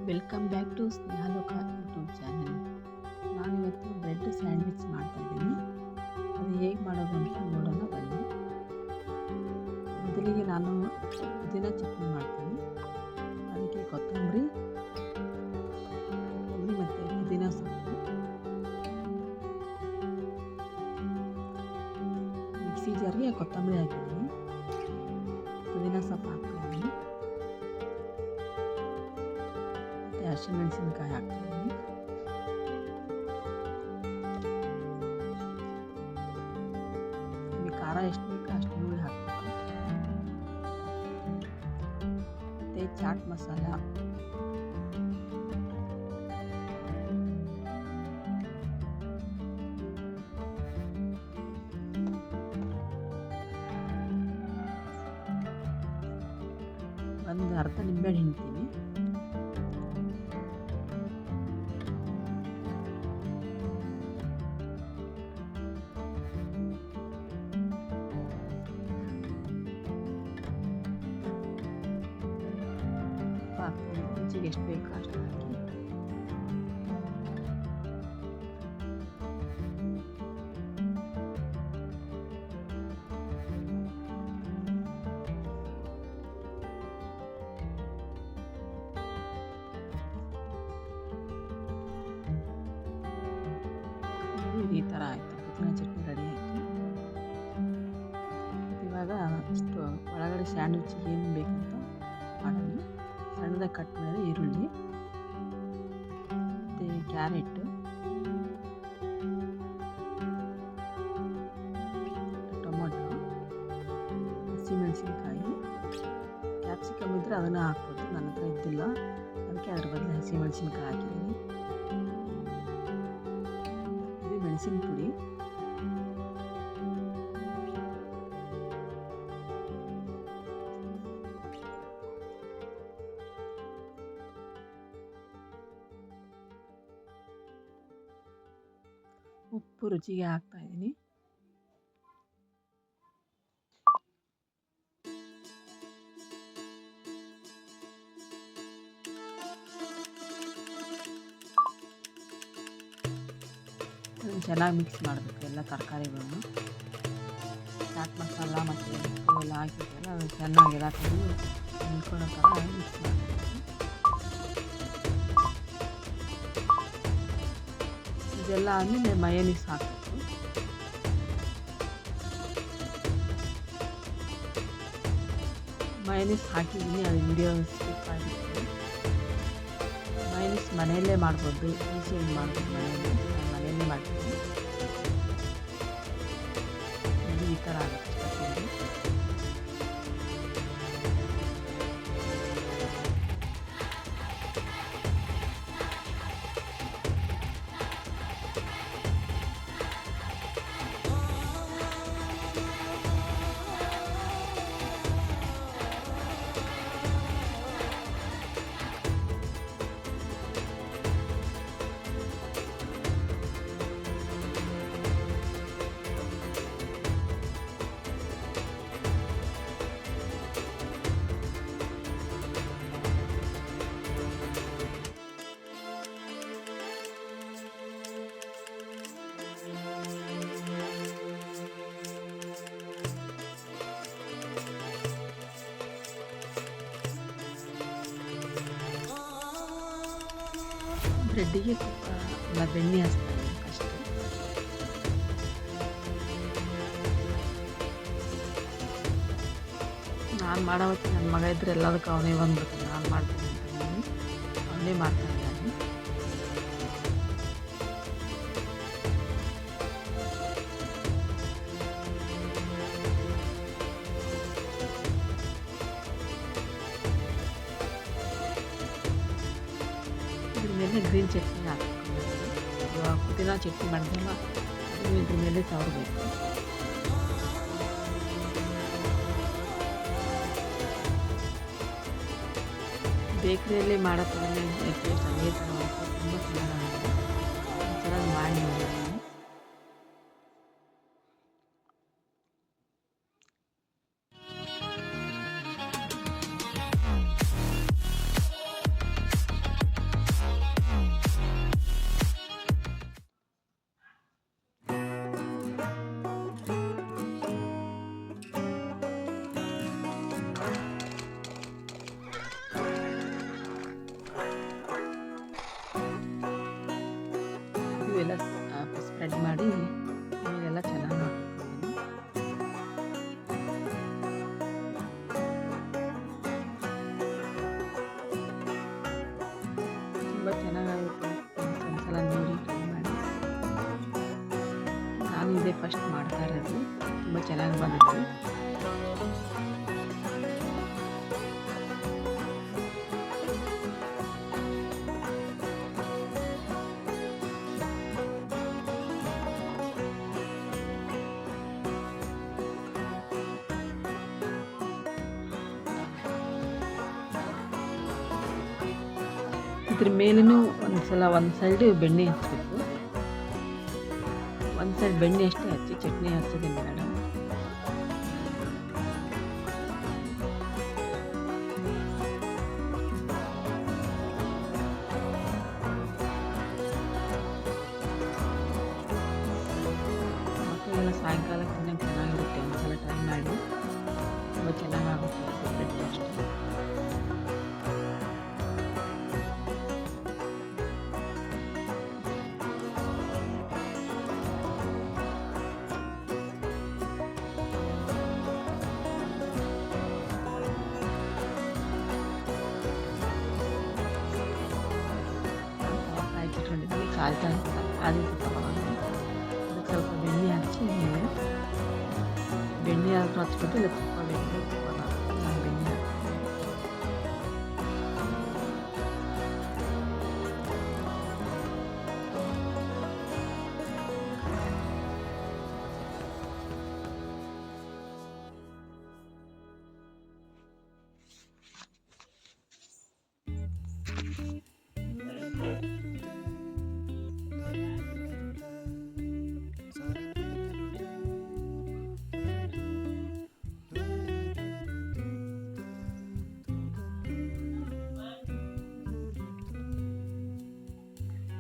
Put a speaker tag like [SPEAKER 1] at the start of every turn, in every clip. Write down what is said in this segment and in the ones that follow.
[SPEAKER 1] Welcome back to Snehaloka YouTube channel. ನಾನಿವತ್ತು bread sandwich ಮಾಡ್ತಾಯಿದ್ದೀನಿ. ಅದು ಹೇಗೆ ಮಾಡೋದು ಅಂತ ನೋಡೋಣ ಬನ್ನಿ. ಮೊದಲಿಗೆ ನಾನು ಪುದೀನ ಚಟ್ನಿ ಮಾಡ್ತೀನಿ. ಅದಕ್ಕೆ ಕೊತ್ತಂಬರಿ ಮತ್ತು ಪುದೀನ ಸೊಪ್ಪು ಮಿಕ್ಸಿ ಜಾರ್ಗೆ ಕೊತ್ತಂಬರಿ ಹಾಕಿದ್ದೀನಿ, ಪುದೀನ ಸೊಪ್ಪು ಹಾಕ್ತಾಯಿದ್ದೀನಿ, ಮತ್ತು ಹಸಿಮೆಣಸಿನ್ಕಾಯಿ ಹಾಕ್ತಾಯಿದ್ದೀನಿ. ನಿಮಗೆ ಖಾರ ಎಷ್ಟು ಬೇಕು ಅಷ್ಟು ನೋಡಿ ಹಾಕ್ಬೇಕು. ಮತ್ತು ಚಾಟ್ ಮಸಾಲ, ಒಂದು ಅರ್ಧ ನಿಂಬೆಹಣ್ಣು ಹಿಂಡ್ತೀನಿ, ರುಚಿಗೆ ಎಷ್ಟು ಬೇಕು ಅಷ್ಟು ಹಾಕಿ ಈ ಥರ ಆಯಿತು. ಪುದೀನ ಚಟ್ನಿ ರೆಡಿ ಆಯಿತು. ಇವಾಗ ಇಷ್ಟು ಒಳಗಡೆ ಸ್ಯಾಂಡ್ವಿಚ್ಗೆ ಏನು ಬೇಕಂತ ಮಾಡೋಣ. ಸಣ್ಣದಾಗಿ ಕಟ್ ಮಾಡಿದ ಈರುಳ್ಳಿ ಮತ್ತು ಕ್ಯಾರೆಟು, ಟೊಮೊಟೊ, ಹಸಿಮೆಣಸಿನ್ಕಾಯಿ, ಕ್ಯಾಪ್ಸಿಕಮ್ ಇದ್ದರೆ ಅದನ್ನು ಹಾಕ್ಬೋದು. ನನ್ನ ಹತ್ರ ಇದ್ದಿಲ್ಲ, ಅದಕ್ಕೆ ಅದ್ರ ಬದಲು ಹಸಿಮೆಣಸಿನ್ಕಾಯಿ ಹಾಕಿದ್ದೀನಿ. ಇದು ಮೆಣಸಿನ ಪುಡಿ, ಉಪ್ಪು ರುಚಿಗೆ ಹಾಕ್ತಾಯಿದ್ದೀನಿ, ಚೆನ್ನಾಗಿ ಮಿಕ್ಸ್ ಮಾಡಬೇಕು ಎಲ್ಲ ತರಕಾರಿಗಳನ್ನು. ಚಾಟ್ ಮಸಾಲ ಮತ್ತು ಉಪ್ಪು ಎಲ್ಲ ಹಾಕಿದ್ದೆಲ್ಲ ಅದು ಚೆನ್ನಾಗಿ ಎಲ್ಲ ನಿಂತ್ಕೊಳ್ಳೋ ಥರ ಮಿಕ್ಸ್ ಮಾಡಬೇಕು. ಇದೆಲ್ಲ ಆದಮೇಲೆ ಮಯೋನೀಸ್ ಹಾಕಬೇಕು. ಮಯೋನೀಸ್ ಹಾಕಿದ್ದೀನಿ, ಅದು ವಿಡಿಯೋ ಸ್ಕಿಪ್ ಆಗಿತ್ತು. ಮಯೋನೀಸ್ ಮನೆಯಲ್ಲೇ ಮಾಡ್ಬೋದು, ಈಸಿಯಾಗಿ ಮಾಡ್ಬೋದು. ಮನೆಯಲ್ಲೇ ಮಾಡ್ತೀನಿ. ಇದು ಈ ಥರ ಆಗುತ್ತೆ. ಬ್ರೆಡ್ಡಿಗೆ ತುಪ್ಪ ಇಲ್ಲ ಬೆಣ್ಣೆ ಹಚ್ತಾರೆ ಅಷ್ಟೇ. ನಾನು ಮಾಡೋ ಹೊತ್ತಿಗೆ ನನ್ನ ಮಗ ಇದ್ದರೆ ಎಲ್ಲದಕ್ಕೂ ಅವನೇ ಬಂದ್ಬಿಡ್ತಾನೆ. ನಾನು ಮಾಡ್ತೀನಿ ಅಂತ ಅವನೇ ಮಾಡ್ತಾನೆ. ಇದ್ರ ಮೇಲೆ ಗ್ರೀನ್ ಚಟ್ನಿ ಹಾಕಬೇಕು. ಇವಾಗ ಪುದೀನ ಚಟ್ನಿ ಮಾಡಿದ್ಮೇಲೆ ಅದು ಇದ್ರ ಮೇಲೆ ಸವರಬೇಕು. ಬೇಕ್ರಿಯಲ್ಲಿ ಮಾಡೋ ಥರನೇ ಟೇಸ್ಟ್ ಅದೇ ಥರ ತುಂಬ ಚೆನ್ನಾಗಿದೆ. ಚೆನ್ನಾಗಿ ಮಾಡಿ ನೋಡಿ. ಮೇಲೆಲ್ಲ ಸ್ಪ್ರೆಡ್ ಮಾಡಿ ಮೇಲೆಲ್ಲ ಚೆನ್ನಾಗಿ ಹಾಕಬೇಕು. ತುಂಬ ಚೆನ್ನಾಗಾಗುತ್ತೆ. ಒಂದ್ಸಲ ನೋಡಿ ಟ್ರೈ ಮಾಡಿ. ನಾನು ಇದೇ ಫಸ್ಟ್ ಮಾಡ್ತಾ ಇರೋದು. ತುಂಬ ಚೆನ್ನಾಗಿ ಬಂದಿತ್ತು. ಇದ್ರ ಮೇಲೂ ಒಂದು ಸೈಡ್ ಬೆಣ್ಣೆ ಹಚ್ಚಬೇಕು. ಒಂದು ಸೈಡ್ ಬೆಣ್ಣೆ ಅಷ್ಟೇ ಹಚ್ಚಿ ಚಟ್ನಿ ಹಚ್ಚೋದಿಲ್ಲ ಮೇಡಮ್. ಮಕ್ಕಳೆಲ್ಲ ಸಾಯಂಕಾಲಕ್ಕೆ ತಿನ್ನೋಕೆ ಚೆನ್ನಾಗಿರುತ್ತೆ. ಒಂದ್ಸಲ ಟ್ರೈ ಮಾಡಿ. ತುಂಬ ಚೆನ್ನಾಗಾಗುತ್ತೆ ಬ್ರೆಡ್ ಟೋಸ್ಟ್. ಕಾಯ್ತಾ ಅದಕ್ಕೆ ಸ್ವಲ್ಪ ಬೆಣ್ಣೆ ಹಚ್ಚಿ ಬೆಣ್ಣೆ ಆದರೂ ಹಚ್ಬಿಟ್ಟು ಇಲ್ಲ ತುಪ್ಪ ಬೇಕು ನಾನು ಬೆಣ್ಣೆ ಹಾಕ್ತೀನಿ.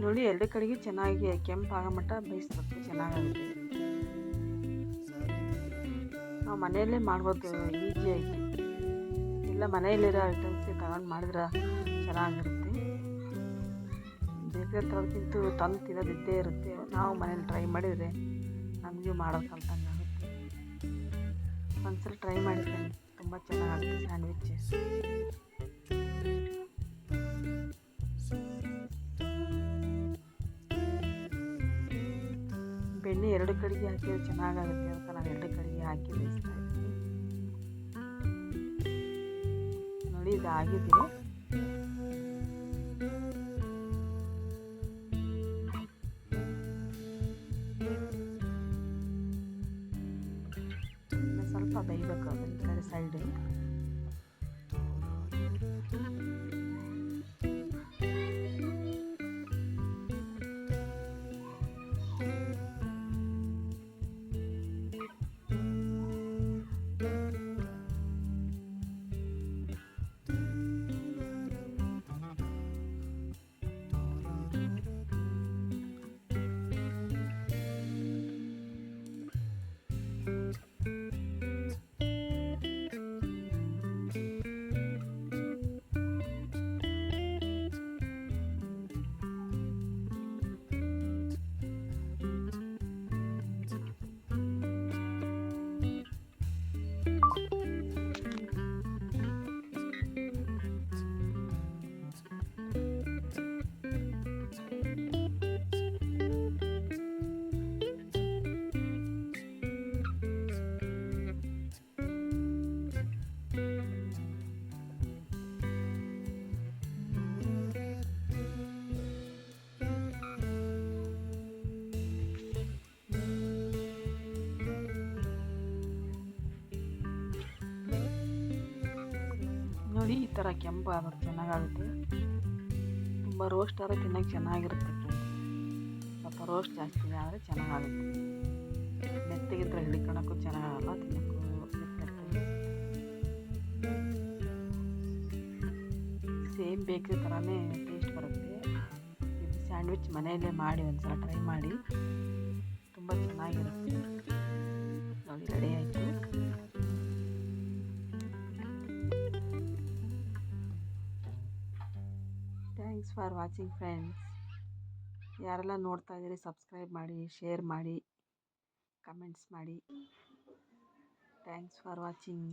[SPEAKER 1] ನೋಡಿ, ಎರಡು ಕಡೆಗೆ ಚೆನ್ನಾಗಿ ಕೆಂಪಾಗೋ ಮಟ್ಟ ಬೇಯಿಸ್ಬೇಕು. ಚೆನ್ನಾಗಾಗುತ್ತೆ. ನಾವು ಮನೆಯಲ್ಲೇ ಮಾಡ್ಬೋದು ಈಸಿಯಾಗಿ. ಎಲ್ಲ ಮನೆಯಲ್ಲಿರೋ ಐಟಮ್ಸ್ ತಗೊಂಡು ಮಾಡಿದ್ರೆ ಚೆನ್ನಾಗಿರುತ್ತೆ. ಬೇಕರಿ ತರೋದಕ್ಕಿಂತ ತಂದು ತಿನ್ನೋದು ಇದ್ದೇ ಇರುತ್ತೆ. ನಾವು ಮನೇಲಿ ಟ್ರೈ ಮಾಡಿದರೆ ನಮಗೂ ಮಾಡೋದು ಕಲ್ತಂಗಾಗುತ್ತೆ. ಒಂದ್ಸಲ ಟ್ರೈ ಮಾಡಿ ಫ್ರೆಂಡ್ಸ್, ತುಂಬ ಚೆನ್ನಾಗಾಗುತ್ತೆ ಸ್ಯಾಂಡ್ವಿಚ್. ಬೆಣ್ಣೆ ಎರಡು ಕಡೆಗೆ ಹಾಕಿದ್ರೆ ಚೆನ್ನಾಗಾಗುತ್ತೆ ಅಂತ ನಾನು ಎರಡು ಕಡೆಗೆ ಹಾಕಿ ಬೇಯಿಸ್ತಾ ಇದ್ದೀನಿ. ನೋಡಿ, ಇದಾಗಿದೆ. ಸ್ವಲ್ಪ ಬೇಯಬೇಕು ಅದು ಈ ಕಡೆ ಸೈಡ್. ನೋಡಿ, ಈ ಥರ ಕೆಂಪು ಆಗೋದು ಚೆನ್ನಾಗಾಗುತ್ತೆ. ತುಂಬ ರೋಸ್ಟ್ ಆದರೆ ತಿನ್ನೋಕ್ಕೆ ಚೆನ್ನಾಗಿರುತ್ತೆ. ಸ್ವಲ್ಪ ರೋಸ್ಟ್ ಜಾಸ್ತಿ ಆದರೆ ಚೆನ್ನಾಗಾಗುತ್ತೆ. ಮೆತ್ತಗಿದ್ರೆ ಹಿಡ್ಕೊಳಕ್ಕೂ ಚೆನ್ನಾಗಲ್ಲ, ತಿನ್ನೋಕ್ಕೂ ಮೆತ್ತಿರ್ತದೆ. ಸೇಮ್ ಬೇಕ್ರಿ ಥರನೇ ಟೇಸ್ಟ್ ಬರುತ್ತೆ. ಇದು ಸ್ಯಾಂಡ್ವಿಚ್ ಮನೆಯಲ್ಲೇ ಮಾಡಿ ಒಂದ್ಸಲ ಟ್ರೈ ಮಾಡಿ, ತುಂಬ ಚೆನ್ನಾಗಿರುತ್ತೆ. ನೋಡಿ, ರೆಡಿ ಆಯಿತು. Thanks for watching friends. ಯಾರೆಲ್ಲ ನೋಡ್ತಾ ಇದ್ದೀರಿ ಸಬ್ಸ್ಕ್ರೈಬ್ ಮಾಡಿ, ಶೇರ್ ಮಾಡಿ, ಕಮೆಂಟ್ಸ್ ಮಾಡಿ. Thanks for watching.